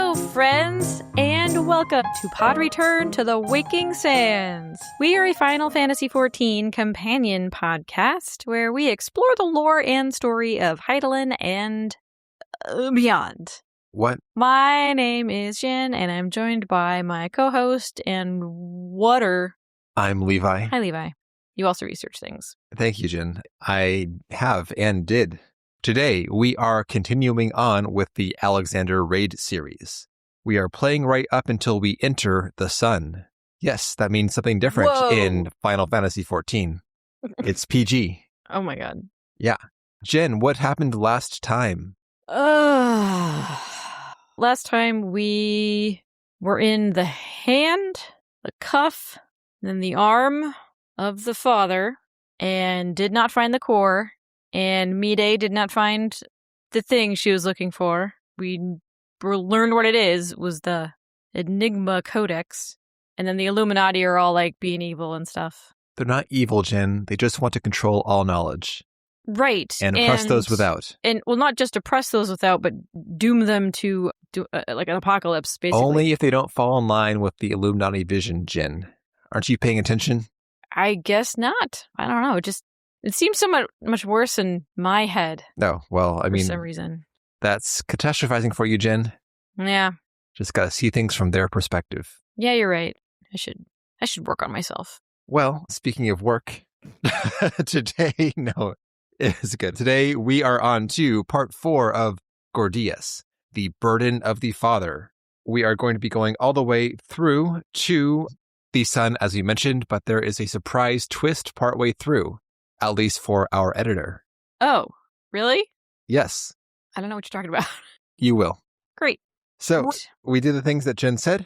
Hello, friends, and welcome to Pod Return to the Waking Sands. We are a Final Fantasy XIV companion podcast where we explore the lore and story of Hydaelyn and beyond. What? My name is Jen, and I'm joined by my co-host and water. I'm Levi. Hi, Levi. You also research things. Thank you, Jen. I have and did. Today, we are continuing on with the Alexander Raid series. We are playing right up until we enter the sun. Yes, that means something different in Final Fantasy XIV. It's PG. Oh my god. Yeah. Jen, what happened last time? Last time we were in the hand, the cuff, then the arm of the father, and did not find the core. And Midas did not find the thing she was looking for. We learned what it is, was the Enigma Codex. And then the Illuminati are all like being evil and stuff. They're not evil, Jen. They just want to control all knowledge. Right. And oppress those without. And, well, not just oppress those without, but doom them to like an apocalypse, basically. Only if they don't fall in line with the Illuminati vision, Jen. Aren't you paying attention? I guess not. I don't know. It seems so much worse in my head. No, well, I mean, for some reason. That's catastrophizing for you, Jen. Yeah. Just got to see things from their perspective. Yeah, you're right. I should work on myself. Well, speaking of work, today is good. Today we are on to part 4 of Gordias, the burden of the father. We are going to be going all the way through to the sun, as we mentioned, but there is a surprise twist partway through. At least for our editor. Oh, really? Yes. I don't know what you're talking about. You will. Great. So, we did the things that Jen said,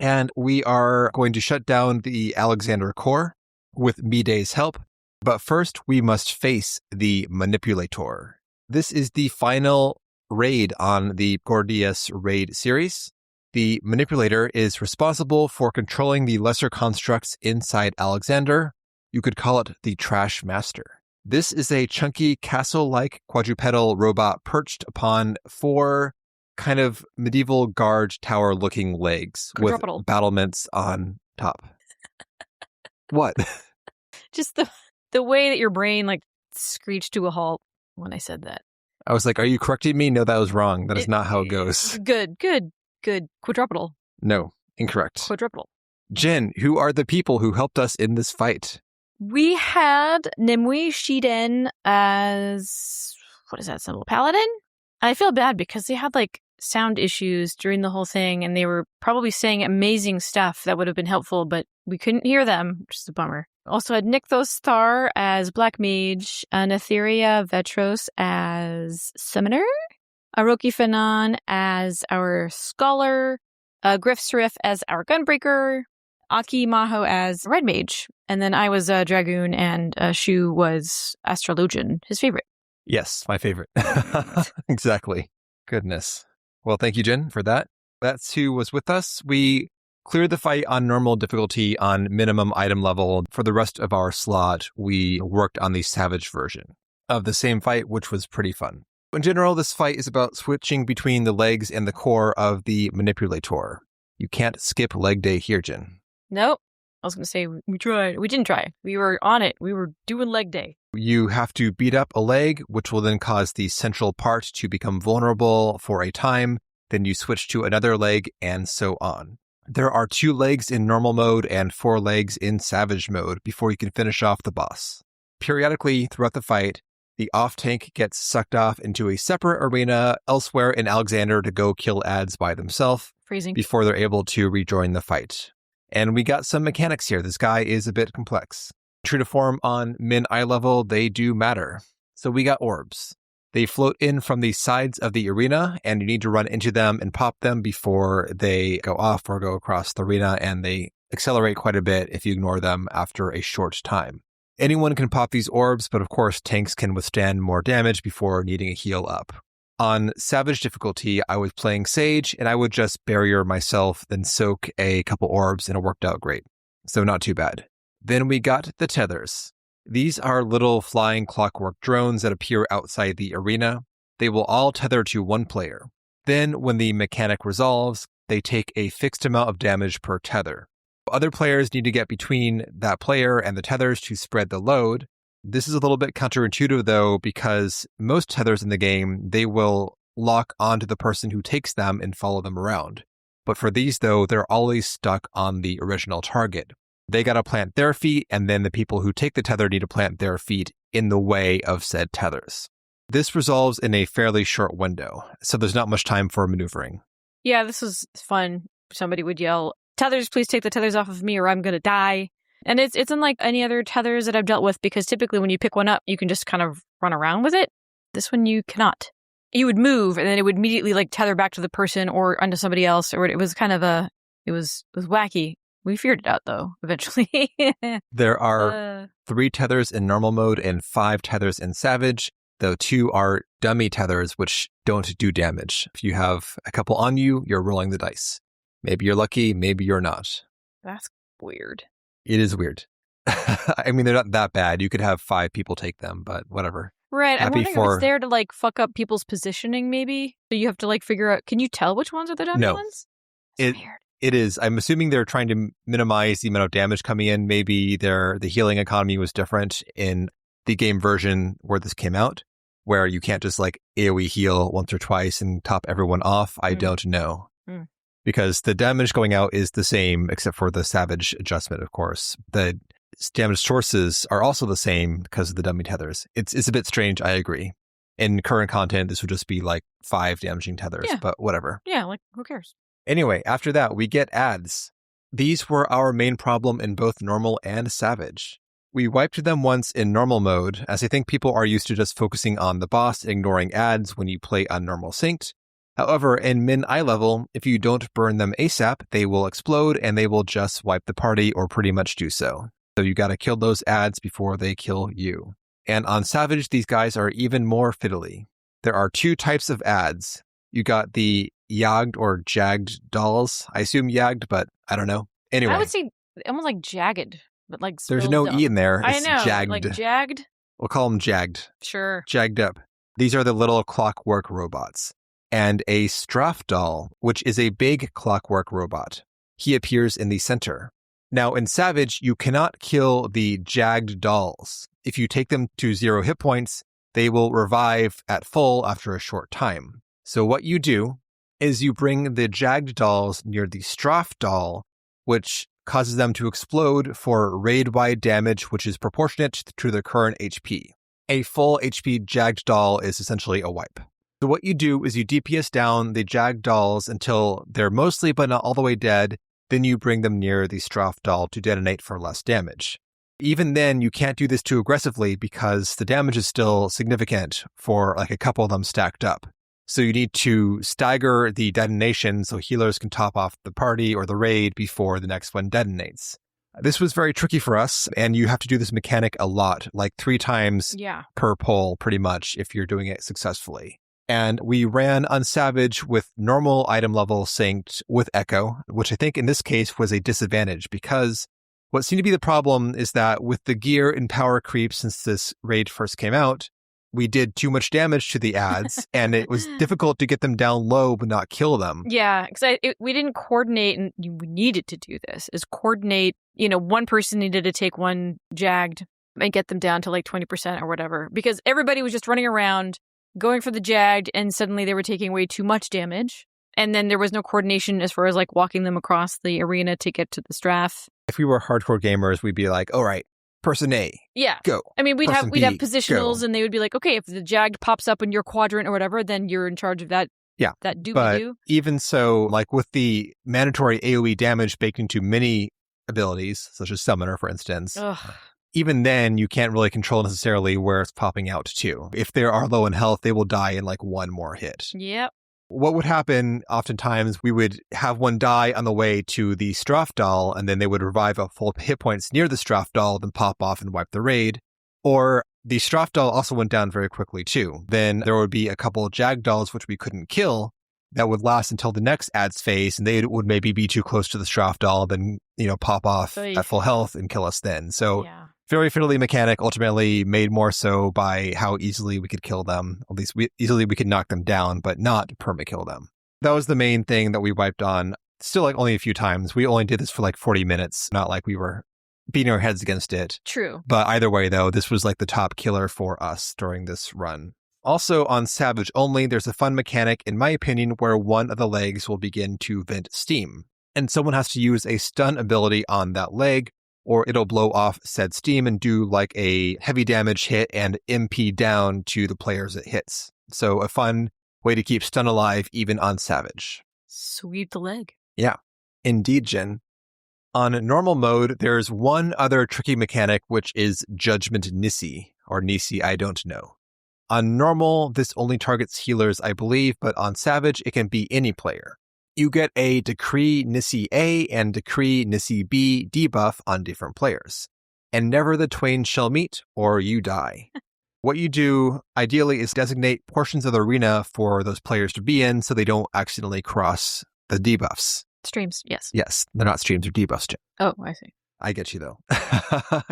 and we are going to shut down the Alexander core with Midas' help. But first, we must face the Manipulator. This is the final raid on the Gordias raid series. The Manipulator is responsible for controlling the lesser constructs inside Alexander. You could call it the Trash Master. This is a chunky castle-like quadrupedal robot perched upon 4 kind of medieval guard tower-looking legs with battlements on top. What? Just the way that your brain like screeched to a halt when I said that. I was like, are you correcting me? No, that was wrong. That is not how it goes. Good. Quadruple. No, incorrect. Quadruple. Jen, who are the people who helped us in this fight? We had Nimue Shiden as, what is that symbol? Paladin? I feel bad because they had like sound issues during the whole thing and they were probably saying amazing stuff that would have been helpful, but we couldn't hear them, which is a bummer. Also had Nykthos Star as Black Mage, Netheria Vetros as Summoner, Aroki Fanon as our Scholar, Griff Srif as our Gunbreaker, Aki Maho as Red Mage, and then I was a Dragoon, and Shu was Astrologian, his favorite. Yes, my favorite. Exactly. Goodness. Well, thank you, Jen, for that. That's who was with us. We cleared the fight on normal difficulty on minimum item level. For the rest of our slot, we worked on the Savage version of the same fight, which was pretty fun. In general, this fight is about switching between the legs and the core of the Manipulator. You can't skip leg day here, Jen. Nope. I was going to say, we tried. We didn't try. We were on it. We were doing leg day. You have to beat up a leg, which will then cause the central part to become vulnerable for a time. Then you switch to another leg, and so on. There are 2 legs in normal mode and 4 legs in savage mode before you can finish off the boss. Periodically throughout the fight, the off-tank gets sucked off into a separate arena elsewhere in Alexander to go kill ads by themselves before they're able to rejoin the fight. And we got some mechanics here. This guy is a bit complex. True to form on min eye level, they do matter. So we got orbs. They float in from the sides of the arena, and you need to run into them and pop them before they go off or go across the arena, and they accelerate quite a bit if you ignore them after a short time. Anyone can pop these orbs, but of course tanks can withstand more damage before needing a heal up. On Savage difficulty, I was playing Sage, and I would just barrier myself, then soak a couple orbs, and it worked out great. So not too bad. Then we got the tethers. These are little flying clockwork drones that appear outside the arena. They will all tether to one player. Then, when the mechanic resolves, they take a fixed amount of damage per tether. Other players need to get between that player and the tethers to spread the load. This is a little bit counterintuitive, though, because most tethers in the game, they will lock onto the person who takes them and follow them around. But for these, though, they're always stuck on the original target. They got to plant their feet, and then the people who take the tether need to plant their feet in the way of said tethers. This resolves in a fairly short window, so there's not much time for maneuvering. Yeah, this was fun. Somebody would yell, "Tethers, please take the tethers off of me or I'm going to die." And it's unlike any other tethers that I've dealt with, because typically when you pick one up, you can just kind of run around with it. This one you cannot. You would move, and then it would immediately tether back to the person or onto somebody else, or it was kind of it was wacky. We figured it out, though, eventually. There are 3 tethers in normal mode and 5 tethers in Savage, though 2 are dummy tethers, which don't do damage. If you have a couple on you, you're rolling the dice. Maybe you're lucky, maybe you're not. That's weird. It is weird. I mean, they're not that bad. You could have 5 people take them, but whatever. Right. I'm wondering if it's there to fuck up people's positioning, maybe. So you have to figure out. Can you tell which ones are the dummy ones? It's weird. It is. I'm assuming they're trying to minimize the amount of damage coming in. Maybe the healing economy was different in the game version where this came out, where you can't just AoE heal once or twice and top everyone off. I don't know. Because the damage going out is the same, except for the Savage adjustment, of course. The damage sources are also the same because of the dummy tethers. It's a bit strange, I agree. In current content, this would just be 5 damaging tethers, but whatever. Yeah, who cares? Anyway, after that, we get ads. These were our main problem in both normal and Savage. We wiped them once in normal mode, as I think people are used to just focusing on the boss, ignoring ads when you play on normal synced. However, in min eye level, if you don't burn them ASAP, they will explode and they will just wipe the party or pretty much do so. So you gotta kill those ads before they kill you. And on Savage, these guys are even more fiddly. There are 2 types of ads. You got the yagged or jagged dolls. I assume yagged, but I don't know. Anyway. I would say almost jagged, but there's no E in there. It's I know. Jagged. Jagged? We'll call them jagged. Sure. Jagged up. These are the little clockwork robots. And a Straff doll, which is a big clockwork robot. He appears in the center. Now, in Savage, you cannot kill the jagged dolls. If you take them to 0 hit points, they will revive at full after a short time. So what you do is you bring the jagged dolls near the Straff doll, which causes them to explode for raid-wide damage, which is proportionate to their current HP. A full HP jagged doll is essentially a wipe. So what you do is you DPS down the jagged dolls until they're mostly but not all the way dead, then you bring them near the Straff doll to detonate for less damage. Even then, you can't do this too aggressively because the damage is still significant for a couple of them stacked up. So you need to stagger the detonation so healers can top off the party or the raid before the next one detonates. This was very tricky for us, and you have to do this mechanic a lot, 3 times per pull pretty much if you're doing it successfully. And we ran on Savage with normal item level synced with Echo, which I think in this case was a disadvantage because what seemed to be the problem is that with the gear and power creep since this raid first came out, we did too much damage to the ads and it was difficult to get them down low but not kill them. Yeah, because we didn't coordinate, and we needed to do this, is coordinate. One person needed to take one jagged and get them down to 20% or whatever, because everybody was just running around going for the jagged, and suddenly they were taking way too much damage. And then there was no coordination as far as walking them across the arena to get to the Straff. If we were hardcore gamers, we'd be all right, person A, go. I mean, we'd have go. positionals, and they would be okay, if the jagged pops up in your quadrant or whatever, then you're in charge of that. Yeah, that do. But even so, with the mandatory AoE damage baked into many abilities, such as Summoner, for instance. Ugh. Even then, you can't really control necessarily where it's popping out to. If they are low in health, they will die in one more hit. Yep. What would happen oftentimes, we would have one die on the way to the Straff doll, and then they would revive at full hit points near the Straff doll, then pop off and wipe the raid. Or the Straff doll also went down very quickly too. Then there would be a couple of Jag dolls which we couldn't kill that would last until the next ads phase, and they would maybe be too close to the Straff doll, then pop off at full health and kill us then. So very fiddly mechanic, ultimately made more so by how easily we could kill them. At least easily we could knock them down, but not perma-kill them. That was the main thing that we wiped on. Still like only a few times. We only did this for like 40 minutes, not like we were beating our heads against it. True. But either way, though, this was like the top killer for us during this run. Also on Savage only, there's a fun mechanic, in my opinion, where one of the legs will begin to vent steam. And someone has to use a stun ability on that leg, or it'll blow off said steam and do like a heavy damage hit and MP down to the players it hits. So a fun way to keep stun alive even on Savage. Sweep the leg. Yeah, indeed, Jen. On normal mode, there's one other tricky mechanic, which is Judgment Nissi, or Nissi, I don't know. On normal, this only targets healers, I believe, but on Savage, it can be any player. You get a Decree Nissi A and Decree Nissi B debuff on different players. And never the twain shall meet, or you die. What you do, ideally, is designate portions of the arena for those players to be in so they don't accidentally cross the debuffs. Streams, yes. Yes, they're not streams, they're debuffs, Jen. Oh, I see. I get you, though.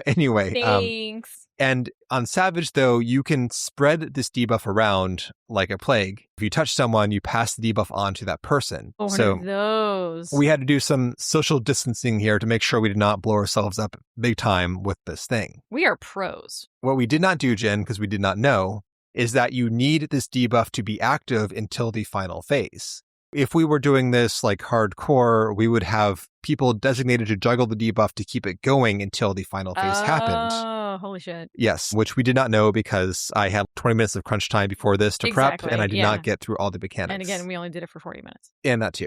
Anyway. Thanks. And on Savage, though, you can spread this debuff around like a plague. If you touch someone, you pass the debuff on to that person. One so of those. We had to do some social distancing here to make sure we did not blow ourselves up big time with this thing. We are pros. What we did not do, Jen, because we did not know, is that you need this debuff to be active until the final phase. If we were doing this like hardcore, we would have people designated to juggle the debuff to keep it going until the final phase happened. Oh, holy shit. Yes, which we did not know because I had 20 minutes of crunch time before this to prep, and I did not get through all the mechanics. And again, we only did it for 40 minutes. And that too.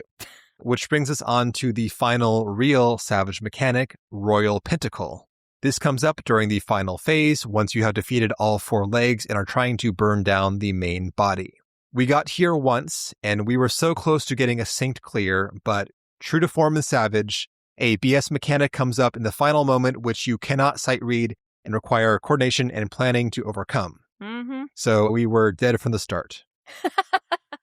Which brings us on to the final real Savage mechanic, Royal Pentacle. This comes up during the final phase once you have defeated all 4 legs and are trying to burn down the main body. We got here once, and we were so close to getting a synced clear, but true to form in Savage, a BS mechanic comes up in the final moment which you cannot sight read and require coordination and planning to overcome. Mm-hmm. So we were dead from the start.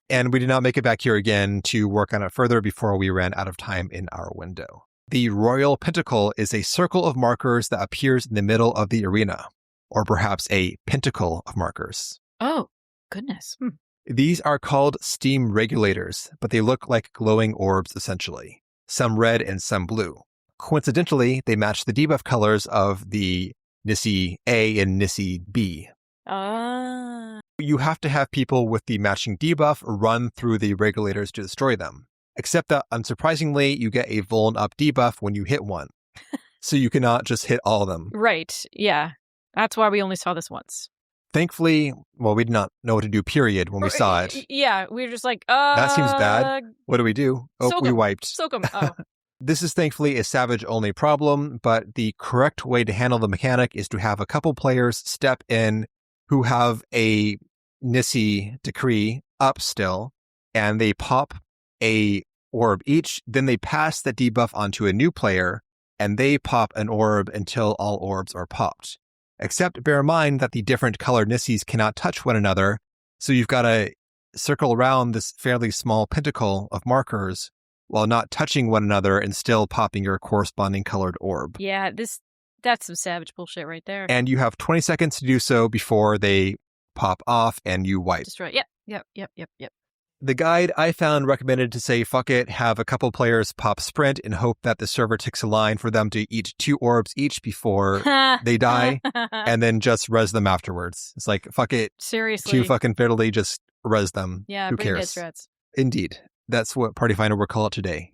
And we did not make it back here again to work on it further before we ran out of time in our window. The Royal Pentacle is a circle of markers that appears in the middle of the arena, or perhaps a pentacle of markers. Oh, goodness. These are called steam regulators, but they look like glowing orbs essentially, some red and some blue. Coincidentally, they match the debuff colors of the Nissi A and Nissi B. You have to have people with the matching debuff run through the regulators to destroy them. Except that, unsurprisingly, you get a vuln up debuff when you hit one. So you cannot just hit all of them. Right, yeah. That's why we only saw this once. Thankfully, well, we did not know what to do, period, when we saw it. Yeah, we were just like, that seems bad. What do we do? Oh, we wiped. Soak 'em. Oh. This is thankfully a Savage-only problem, but the correct way to handle the mechanic is to have a couple players step in who have a Nissi decree up still, and they pop a orb each, then they pass that debuff onto a new player, and they pop an orb until all orbs are popped. Except bear in mind that the different colored Nissis cannot touch one another, so you've got to circle around this fairly small pentacle of markers while not touching one another and still popping your corresponding colored orb. Yeah, that's some Savage bullshit right there. And you have 20 seconds to do so before they pop off and you wipe. Destroy. Yep. The guide I found recommended to say, fuck it, have a couple players pop sprint and hope that the server ticks a line for them to eat 2 orbs each before they die, and then just res them afterwards. It's like, fuck it. Seriously. Too fucking fiddly, just res them. Yeah, who bring cares? dead strats. Indeed. That's what Party Finder will call it today.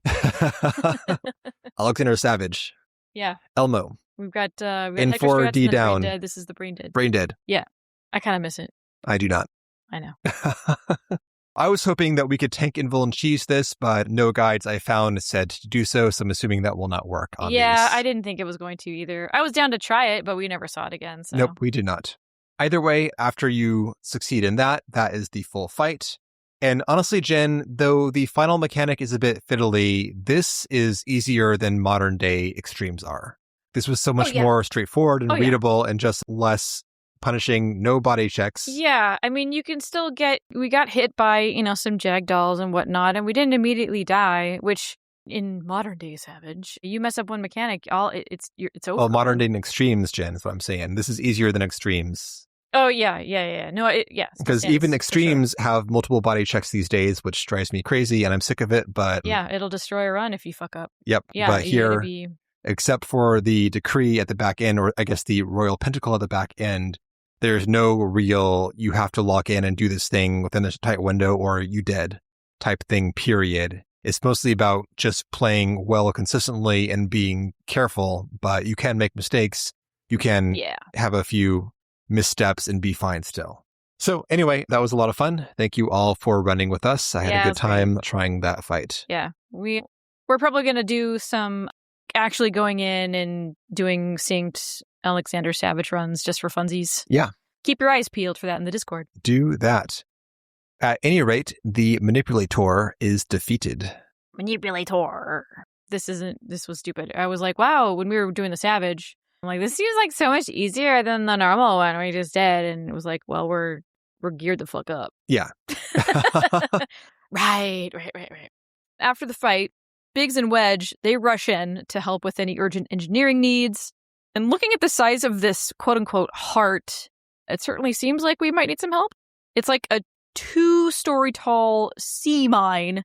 Alexander Savage. Yeah. Elmo. We've got Hector Strats D down. Brain Dead. This is the Brain Dead. Brain Dead. Yeah. I kind of miss it. I do not. I know. I was hoping that we could tank invul and cheese this, but no guides I found said to do so, so I'm assuming that will not work on these. I didn't think it was going to either. I was down to try it, but we never saw it again. So. Nope, we did not. Either way, after you succeed in that, that is the full fight. And honestly, Jen, though the final mechanic is a bit fiddly, this is easier than modern day extremes are. This was so much more straightforward and readable and just less punishing, no body checks. Yeah, I mean, you can still we got hit by, some Jagdolls and whatnot, and we didn't immediately die, which in modern day Savage, you mess up one mechanic, it's over. Well, modern day extremes, Jen, is what I'm saying. This is easier than extremes. Oh, yeah. No, yeah. Because even extremes have multiple body checks these days, which drives me crazy, and I'm sick of it, but... Yeah, it'll destroy a run if you fuck up. Yep, Yeah, but here, except for the decree at the back end, or I guess the royal pentacle at the back end, there's no real, you have to lock in and do this thing within a tight window or you dead type thing, period. It's mostly about just playing well consistently and being careful, but you can make mistakes. You can have a few missteps and be fine still. So anyway, that was a lot of fun. Thank you all for running with us. I had a good time trying that fight. Yeah, we're probably going to do some actually going in and doing synced Alexander Savage runs just for funsies. Yeah. Keep your eyes peeled for that in the Discord. Do that. At any rate, the manipulator is defeated. Manipulator. This was stupid. I was like, wow, when we were doing the Savage, I'm like, this seems like so much easier than the normal one we just did. And it was like, well, we're geared the fuck up. Yeah. Right. After the fight, Biggs and Wedge, they rush in to help with any urgent engineering needs. And looking at the size of this quote-unquote heart, it certainly seems like we might need some help. It's like a 2-story tall sea mine,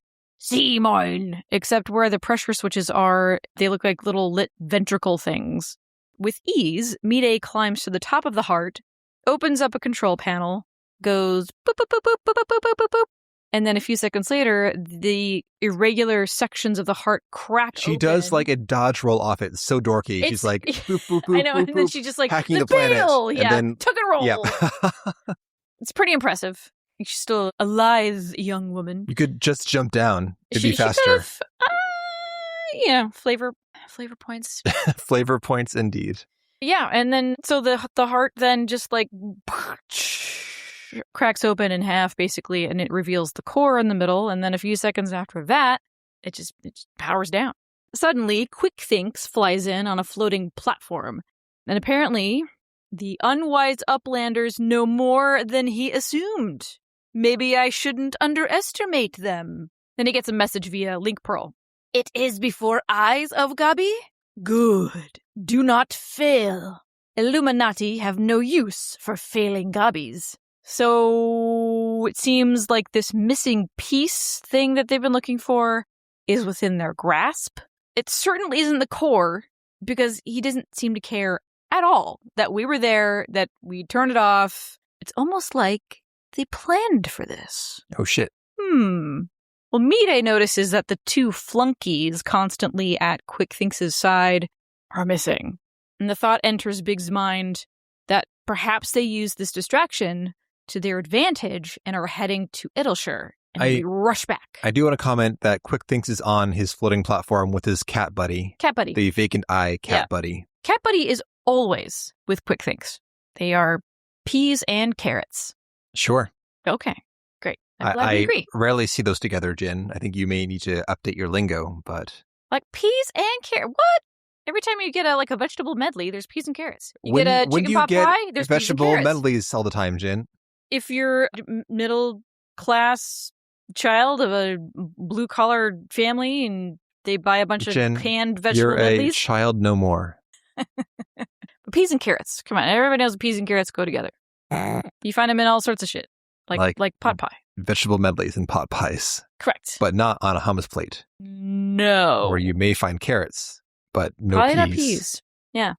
except where the pressure switches are, they look like little lit ventricle things. With ease, Midas climbs to the top of the heart, opens up a control panel, goes boop, boop, boop, boop, boop, boop, boop, boop, boop, and then a few seconds later, the irregular sections of the heart crack She open. does like a dodge roll off it. It's so dorky. She's like, boop, boop, boop, I know, boop, and then boop, she just like, hacking the planet. Yeah, and then, tuck and roll. Yeah. It's pretty impressive. She's still a lithe young woman. You could just jump down. It'd be faster. She could have, flavor points. Flavor points indeed. Yeah, and then so the heart then just like cracks open in half basically, and it reveals the core in the middle, and then a few seconds after that, it just powers down. Suddenly, Quick Thinks flies in on a floating platform, and apparently the unwise Uplanders know more than he assumed. Maybe I shouldn't underestimate them. Then he gets a message via Link Pearl. It is before eyes of Gabi? Good. Do not fail. Illuminati have no use for failing Gabis. So it seems like this missing piece thing that they've been looking for is within their grasp. It certainly isn't the core, because he doesn't seem to care at all that we were there, that we turned it off. It's almost like they planned for this. Oh, shit. Well, Midas notices that the 2 flunkies constantly at Quick Thinks' side are missing. And the thought enters Big's mind that perhaps they use this distraction to their advantage and are heading to Idleshire. And we rush back. I do want to comment that Quick Thinks is on his floating platform with his cat buddy. The vacant eye cat buddy. Cat buddy is always with Quick Thinks. They are peas and carrots. Sure. Okay, great. I'm glad we agree. I rarely see those together, Jen. I think you may need to update your lingo, but... Like peas and carrots? What? Every time you get a vegetable medley, there's peas and carrots. You get a chicken pot pie, there's vegetable peas and carrots. medleys all the time, Jen. If you're middle class child of a blue collar family and they buy a bunch of canned vegetable medleys. You're a child no more. Peas and carrots. Come on, everybody knows peas and carrots go together. You find them in all sorts of shit. Like pot pie. Vegetable medleys and pot pies. Correct. But not on a hummus plate. No. Where you may find carrots, but no Probably peas. Not peas. Yeah.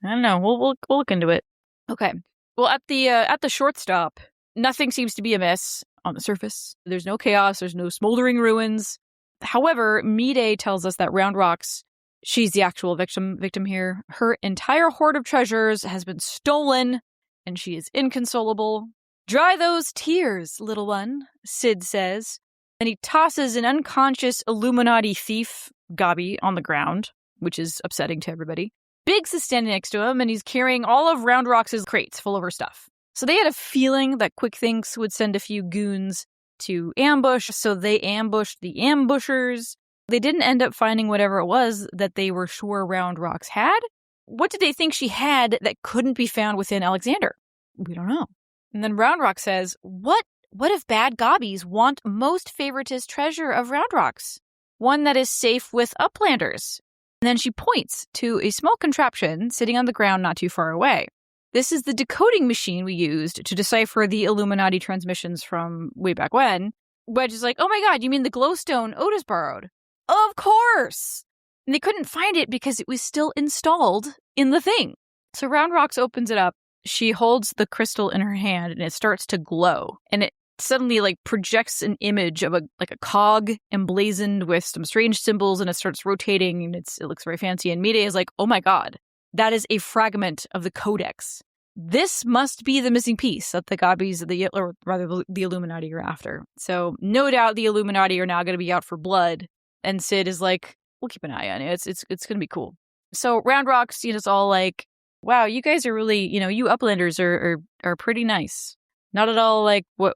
I don't know. We'll look into it. Okay. Well, at the short stop, nothing seems to be amiss on the surface. There's no chaos. There's no smoldering ruins. However, Midas tells us that Round Rocks, she's the actual victim here. Her entire hoard of treasures has been stolen, and she is inconsolable. Dry those tears, little one, Sid says. And he tosses an unconscious Illuminati thief, Gabi, on the ground, which is upsetting to everybody. Biggs is standing next to him, and he's carrying all of Round Rocks' crates full of her stuff. So they had a feeling that Quick Thinks would send a few goons to ambush, so they ambushed the ambushers. They didn't end up finding whatever it was that they were sure Round Rocks had. What did they think she had that couldn't be found within Alexander? We don't know. And then Round Rock says, What if bad Gobbies want most favoritist treasure of Round Rocks? One that is safe with Uplanders. And then she points to a small contraption sitting on the ground not too far away. This is the decoding machine we used to decipher the Illuminati transmissions from way back when. Wedge is like, oh my god, you mean the glowstone Otis borrowed? Of course! And they couldn't find it because it was still installed in the thing. So Round Rocks opens it up. She holds the crystal in her hand and it starts to glow. And it suddenly like projects an image of a cog emblazoned with some strange symbols, and it starts rotating and it looks very fancy. And Mide is like, oh my god, that is a fragment of the codex. This must be the missing piece that the Gobbies, or rather the Illuminati, are after. So no doubt the Illuminati are now going to be out for blood. And Sid is like, we'll keep an eye on it. It's going to be cool. So Round Rocks, it's all like, wow, you guys are really, you Uplanders are pretty nice. Not at all like what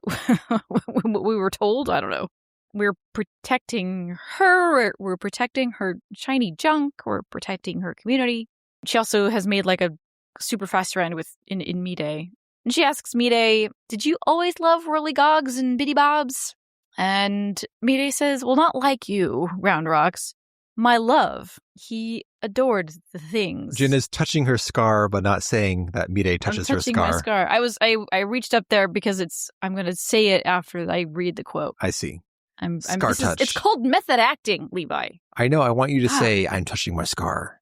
what we were told. I don't know. We're protecting her. We're protecting her shiny junk. We're protecting her community. She also has made like a super fast friend in Mide. And she asks Mide, did you always love whirly-gogs and biddy-bobs? And Mide says, well, not like you, Round Rocks. My love, he adored the things. Jin is touching her scar, but not saying that Mide touches her scar. My scar. I reached up there because I'm going to say it after I read the quote. I see. Scar touch. It's called method acting, Levi. I know. I want you to say, I'm touching my scar.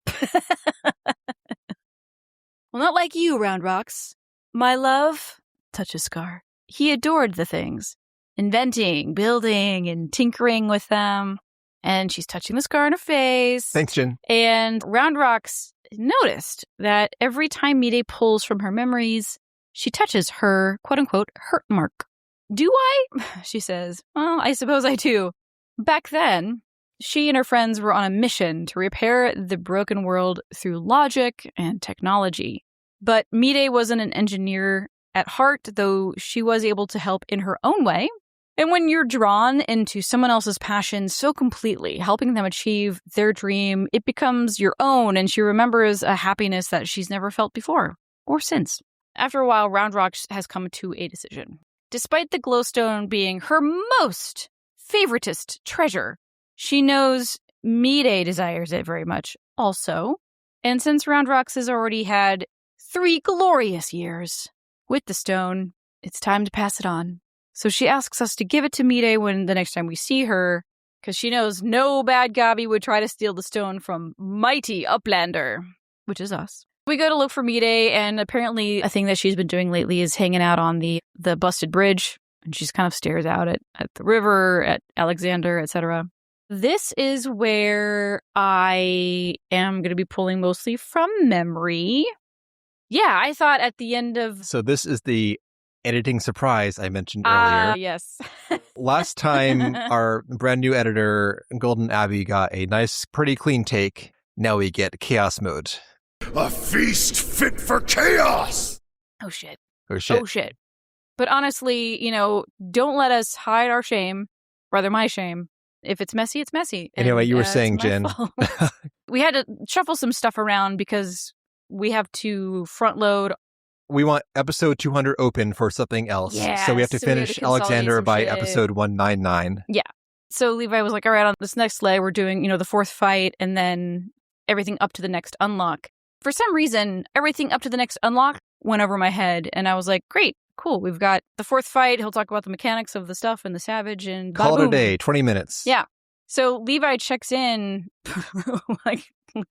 Well, not like you, Round Rocks. My love, touch a scar. He adored the things. Inventing, building, and tinkering with them. And she's touching the scar on her face. Thanks, Jin. And Round Rocks noticed that every time Mide pulls from her memories, she touches her, quote-unquote, hurt mark. Do I? She says. Well, I suppose I do. Back then, she and her friends were on a mission to repair the broken world through logic and technology. But Mide wasn't an engineer at heart, though she was able to help in her own way. And when you're drawn into someone else's passion so completely, helping them achieve their dream, it becomes your own, and she remembers a happiness that she's never felt before or since. After a while, Round Rocks has come to a decision. Despite the glowstone being her most favoritist treasure, she knows Mide desires it very much also. And since Round Rocks has already had 3 glorious years with the stone, it's time to pass it on. So she asks us to give it to Mide when the next time we see her, because she knows no bad Gobby would try to steal the stone from mighty Uplander, which is us. We go to look for Mide, and apparently a thing that she's been doing lately is hanging out on the busted bridge, and she just kind of stares out at the river, at Alexander, etc. This is where I am going to be pulling mostly from memory. Yeah, I thought at the end of... So this is the editing surprise I mentioned earlier. Yes. Last time, our brand new editor, Golden Abbey, got a nice, pretty clean take. Now we get chaos mode. A feast fit for chaos! Oh, shit. Oh, shit. Oh, shit. But honestly, don't let us hide our shame. Rather, my shame. If it's messy, it's messy. Anyway, you were saying, Jen. We had to shuffle some stuff around because we have to front load. We want episode 200 open for something else. Yeah, so we have to finish Alexander by episode 199. Yeah. So Levi was like, all right, on this next leg, we're doing, the 4th fight and then everything up to the next unlock. For some reason, everything up to the next unlock went over my head. And I was like, great, cool. We've got the 4th fight. He'll talk about the mechanics of the stuff and the savage and call it a day, 20 minutes. Yeah. So Levi checks in like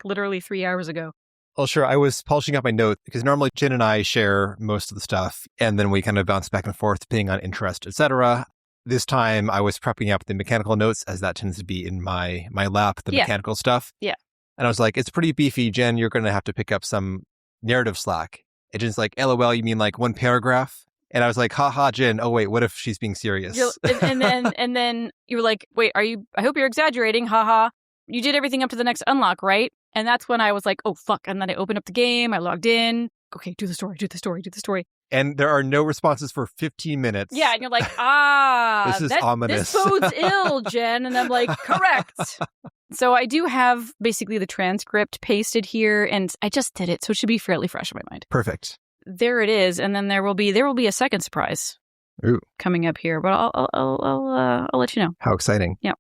literally 3 hours ago. Well, sure. I was polishing up my notes because normally Jen and I share most of the stuff, and then we kind of bounce back and forth depending on interest, etc. This time, I was prepping up the mechanical notes, as that tends to be in my lap, the mechanical stuff. Yeah. And I was like, it's pretty beefy, Jen. You're going to have to pick up some narrative slack. And Jen's like, LOL, you mean like one paragraph? And I was like, haha, Jen. Oh, wait, what if she's being serious? And then you were like, wait, I hope you're exaggerating, haha. You did everything up to the next unlock, right? And that's when I was like, oh, fuck. And then I opened up the game. I logged in. Okay, do the story. And there are no responses for 15 minutes. Yeah, and you're like, this is ominous. This bodes ill, Jen. And I'm like, correct. So I do have basically the transcript pasted here, and I just did it, so it should be fairly fresh in my mind. Perfect. There it is, and then there will be a second surprise coming up here, but I'll let you know. How exciting! Yeah.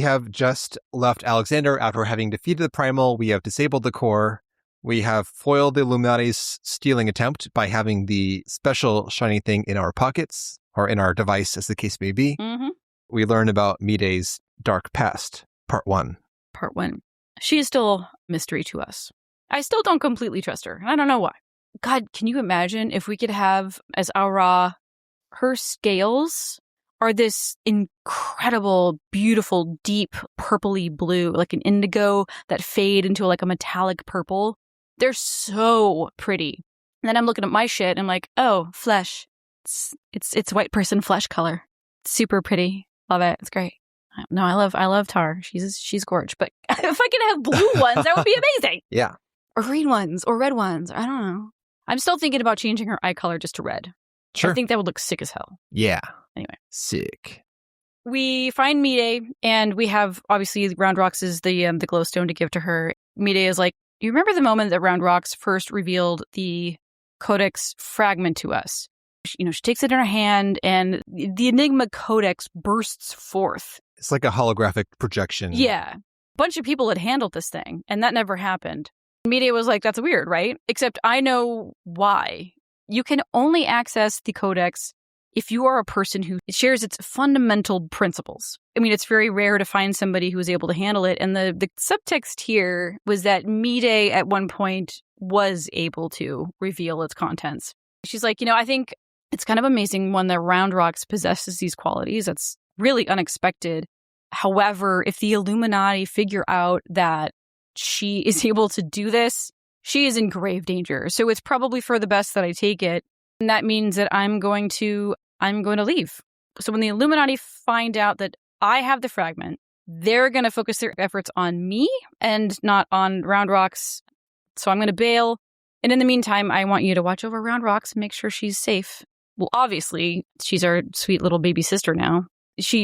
have just left Alexander after having defeated the Primal. We have disabled the core. We have foiled the Illuminati's stealing attempt by having the special shiny thing in our pockets, or in our device, as the case may be. Mm-hmm. We learn about Mide's dark past, part 1. Part 1. She is still a mystery to us. I still don't completely trust her, and I don't know why. God, can you imagine if we could have, as Aura, her scales are this incredible, beautiful, deep, purpley blue, like an indigo that fade into like a metallic purple. They're so pretty. And then I'm looking at my shit and I'm like, oh, flesh. It's white person flesh color. Super pretty. Love it. It's great. No, I love Tar. She's gorge. But if I could have blue ones, that would be amazing. Yeah. Or green ones, or red ones. I don't know. I'm still thinking about changing her eye color just to red. Sure. I think that would look sick as hell. Yeah. Anyway. Sick. We find Mide, and we have, obviously, Round Rocks is the glowstone to give to her. Mide is like, you remember the moment that Round Rocks first revealed the Codex fragment to us? She takes it in her hand, and the Enigma Codex bursts forth. It's like a holographic projection. Yeah. A bunch of people had handled this thing, and that never happened. Mide was like, that's weird, right? Except I know why. You can only access the Codex if you are a person who shares its fundamental principles. I mean, it's very rare to find somebody who is able to handle it. And the subtext here was that Mide at one point was able to reveal its contents. She's like, I think it's kind of amazing when the Round Rocks possesses these qualities. That's really unexpected. However, if the Illuminati figure out that she is able to do this, she is in grave danger. So it's probably for the best that I take it. And that means that I'm going to leave. So when the Illuminati find out that I have the fragment, they're going to focus their efforts on me and not on Round Rocks. So I'm going to bail. And in the meantime, I want you to watch over Round Rocks and make sure she's safe. Well, obviously, she's our sweet little baby sister now.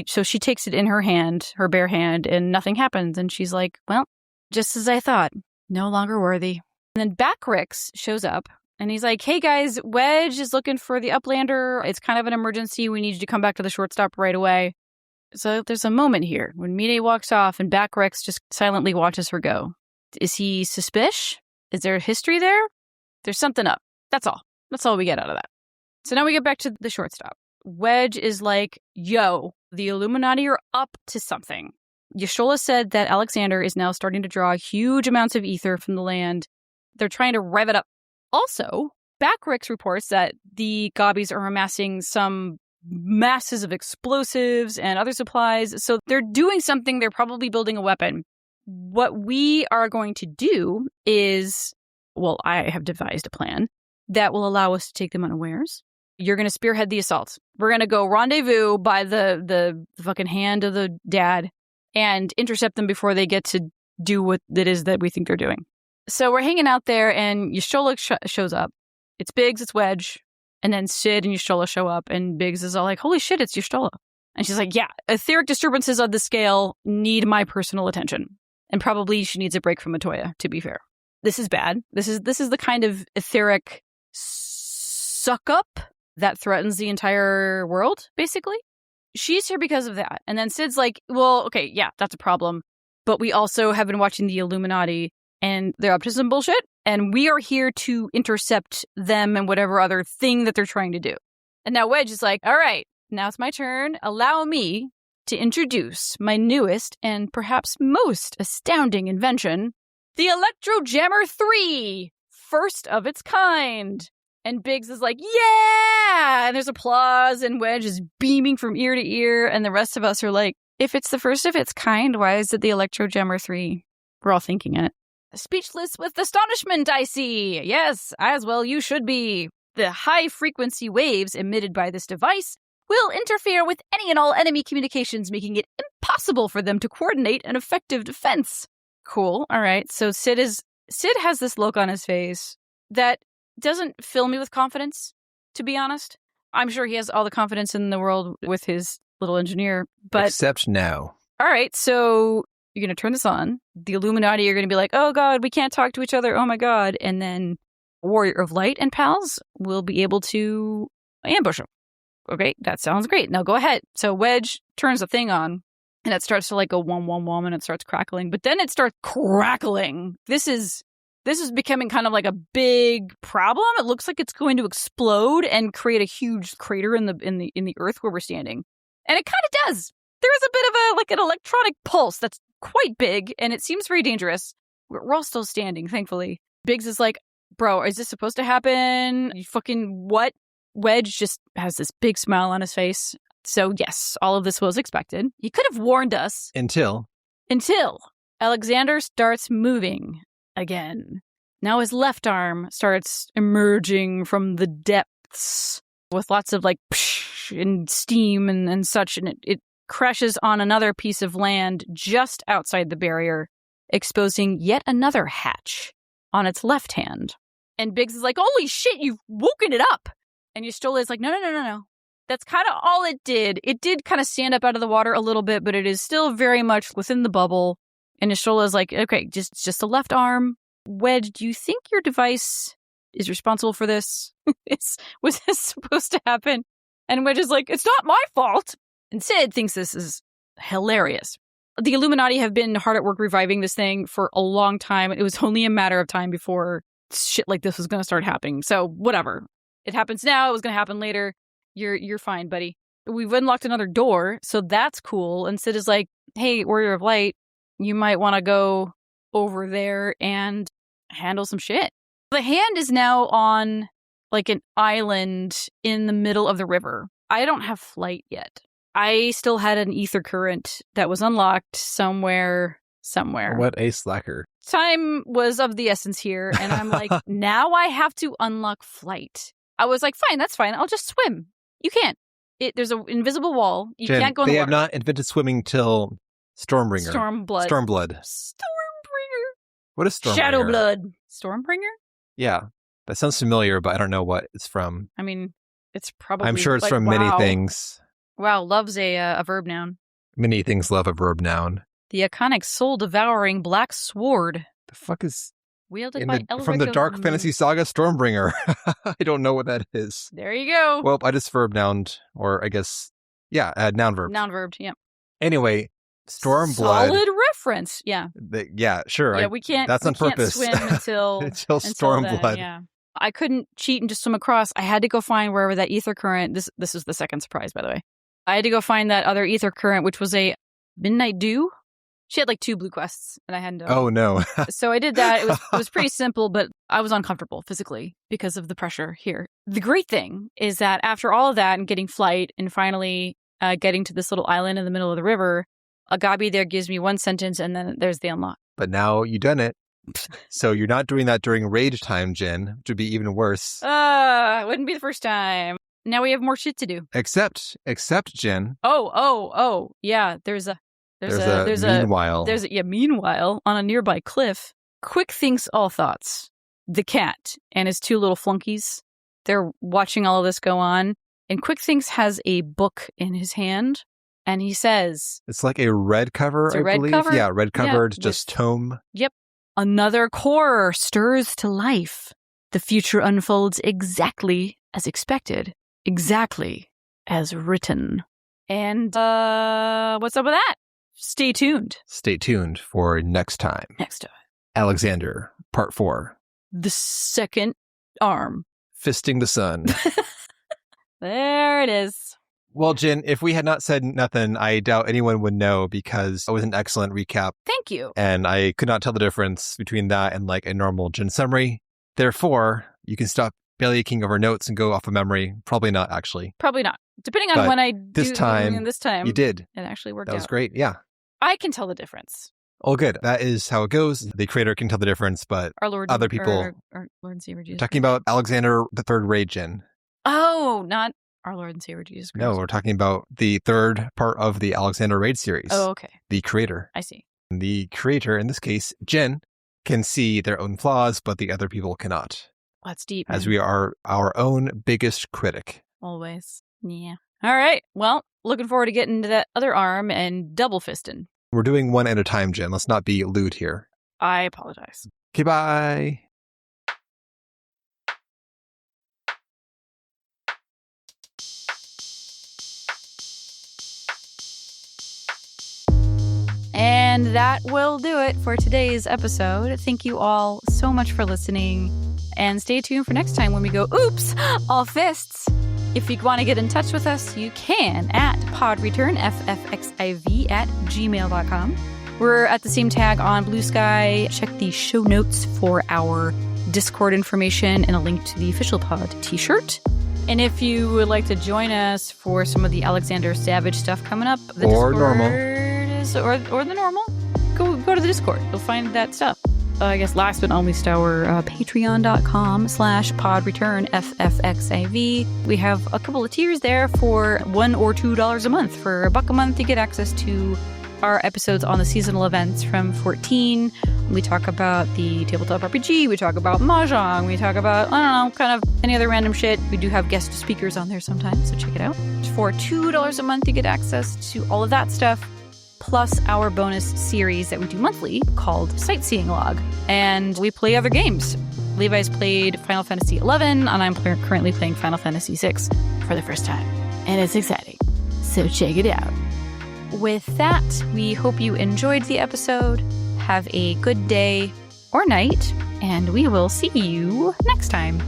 So she takes it in her hand, her bare hand, and nothing happens. And she's like, well, just as I thought, no longer worthy. And then Backrix shows up. And he's like, hey guys, Wedge is looking for the Uplander. It's kind of an emergency. We need you to come back to the shortstop right away. So there's a moment here when Mide walks off and Backrix just silently watches her go. Is he suspicious? Is there a history there? There's something up. That's all. That's all we get out of that. So now we get back to the shortstop. Wedge is like, yo, the Illuminati are up to something. Y'shtola said that Alexander is now starting to draw huge amounts of ether from the land. They're trying to rev it up. Also, Backrix reports that the Gobbies are amassing some masses of explosives and other supplies. So they're doing something. They're probably building a weapon. What we are going to do is, well, I have devised a plan that will allow us to take them unawares. You're going to spearhead the assault. We're going to go rendezvous by the fucking hand of the dad and intercept them before they get to do what it is that we think they're doing. So we're hanging out there, and Y'shtola shows up. It's Biggs, it's Wedge, and then Sid and Y'shtola show up, and Biggs is all like, holy shit, it's Y'shtola. And she's like, yeah, etheric disturbances of the scale need my personal attention. And probably she needs a break from Matoya, to be fair. This is bad. This is the kind of etheric suck-up that threatens the entire world, basically. She's here because of that. And then Sid's like, well, okay, yeah, that's a problem. But we also have been watching the Illuminati, and they're up to some bullshit, and we are here to intercept them and whatever other thing that they're trying to do. And now Wedge is like, all right, now it's my turn. Allow me to introduce my newest and perhaps most astounding invention, the Electro Jammer 3, first of its kind. And Biggs is like, yeah! And there's applause, and Wedge is beaming from ear to ear, and the rest of us are like, if it's the first of its kind, why is it the Electro Jammer 3? We're all thinking it. Speechless with astonishment, I see. Yes, as well you should be. The high-frequency waves emitted by this device will interfere with any and all enemy communications, making it impossible for them to coordinate an effective defense. Cool. All right. So Sid has this look on his face that doesn't fill me with confidence, to be honest. I'm sure he has all the confidence in the world with his little engineer, but... Except now. All right, so you're going to turn this on. The Illuminati are going to be like, oh god, we can't talk to each other, oh my god. And then Warrior of Light and pals will be able to ambush him. Okay, that sounds great. Now go ahead. So Wedge turns the thing on, And it starts to like go wom wom wom and it starts crackling. But then it starts crackling. This is becoming kind of like a big problem. It looks like it's going to explode and create a huge crater in the earth where we're standing. And it kind of does. There is a bit of an electronic pulse that's quite big, and it seems very dangerous. We're all still standing, thankfully. Biggs is like, bro, is this supposed to happen? You fucking what? Wedge just has this big smile on his face. So yes, all of this was expected. He could have warned us. Until Alexander starts moving again. Now his left arm starts emerging from the depths with lots of like psh and steam and such, and it crashes on another piece of land just outside the barrier, exposing yet another hatch on its left hand. And Biggs is like, holy shit, you've woken it up. And Y'shtola is like, no. That's kind of all it did. It did kind of stand up out of the water a little bit, but it is still very much within the bubble. And Y'shtola is like, okay, just the left arm. Wedge, do you think your device is responsible for this? Was this supposed to happen? And Wedge is like, it's not my fault. And Sid thinks this is hilarious. The Illuminati have been hard at work reviving this thing for a long time. It was only a matter of time before shit like this was going to start happening. So whatever. It happens now. It was going to happen later. You're fine, buddy. We've unlocked another door, so that's cool. And Sid is like, hey, Warrior of Light, you might want to go over there and handle some shit. The hand is now on like an island in the middle of the river. I don't have flight yet. I still had an ether current that was unlocked somewhere. What a slacker. Time was of the essence here, and I'm like, now I have to unlock flight. I was like, fine, that's fine. I'll just swim. You can't. There's an invisible wall. You Jen, can't go in the water. They have not invented swimming till Stormbringer. Stormblood. What is Stormbringer? Shadowblood. Stormbringer? Yeah. That sounds familiar, but I don't know what it's from. I mean, it's probably... I'm sure it's from many things. Wow, love's a verb noun. Many things love a verb noun. The iconic soul-devouring black sword. The fuck is... Wielded by Elric from the dark fantasy saga Stormbringer. I don't know what that is. There you go. Well, I just verb nouned, or I guess, yeah, noun verb. Noun verbed, yeah. Anyway, Stormblood. Solid reference, yeah. Yeah, sure. Yeah, we can't. That's on purpose. Can't swim until Stormblood. Yeah, I couldn't cheat and just swim across. I had to go find wherever that ether current. This is the second surprise, by the way. I had to go find that other ether current, which was a Midnight Dew. She had like 2 blue quests, and I hadn't done. Oh no! So I did that. It was pretty simple, but I was uncomfortable physically because of the pressure here. The great thing is that after all of that and getting flight and finally getting to this little island in the middle of the river, Agabi there gives me 1 sentence, and then there's the unlock. But now you've done it. So you're not doing that during rage time, Jen, which would be even worse. It wouldn't be the first time. Now we have more shit to do. Except Jen. Oh, yeah. There's a meanwhile on a nearby cliff, Quick thinks all thoughts. The cat and his 2 little flunkies, they're watching all of this go on, and Quick thinks has a book in his hand, and he says, it's like a red cover, I believe. Cover? Yeah, red covered, just tome. Yep. Another core stirs to life. The future unfolds exactly as expected, exactly as written. And what's up with that? Stay tuned. Stay tuned for next time. Alexander, part 4. The second arm. Fisting the sun. There it is. Well, Jen, if we had not said nothing, I doubt anyone would know because it was an excellent recap. Thank you. And I could not tell the difference between that and like a normal Jen summary. Therefore, you can stop bellyaching over notes and go off of memory. Probably not, actually. Probably not. Depending on when I do. This time, you did. It actually worked out. That was great, yeah. I can tell the difference. Oh, good. That is how it goes. The creator can tell the difference, but other people... Our Lord and Savior Jesus talking about Alexander the Third Raid, Jen. Oh, not our Lord and Savior Jesus Christ. No, we're talking about the 3rd part of the Alexander Raid series. Oh, okay. The creator. I see. The creator, in this case, Jen, can see their own flaws, but the other people cannot. That's deep. As we are our own biggest critic. Always. Yeah. All right. Well, looking forward to getting to that other arm and double fisting. We're doing one at a time, Jen. Let's not be lewd here. I apologize. Okay, bye. And that will do it for today's episode. Thank you all so much for listening. And stay tuned for next time when we go, oops, all fists. If you want to get in touch with us, you can at podreturnffxiv@gmail.com. We're at the same tag on Blue Sky. Check the show notes for our Discord information and a link to the official pod t-shirt. And if you would like to join us for some of the Alexander Savage stuff coming up, the Or Discord normal. or the normal, go to the Discord. You'll find that stuff. I guess last but not least, our patreon.com/podreturnffxiv. We have a couple of tiers there for $1 or $2 a month. For $1 a month, you get access to our episodes on the seasonal events from 14. We talk about the tabletop RPG, we talk about Mahjong, we talk about, I don't know, kind of any other random shit. We do have guest speakers on there sometimes, so check it out. For $2 a month, you get access to all of that stuff, plus our bonus series that we do monthly called Sightseeing Log. And we play other games. Levi's played Final Fantasy XI, and I'm currently playing Final Fantasy VI for the first time. And it's exciting. So check it out. With that, we hope you enjoyed the episode. Have a good day or night, and we will see you next time.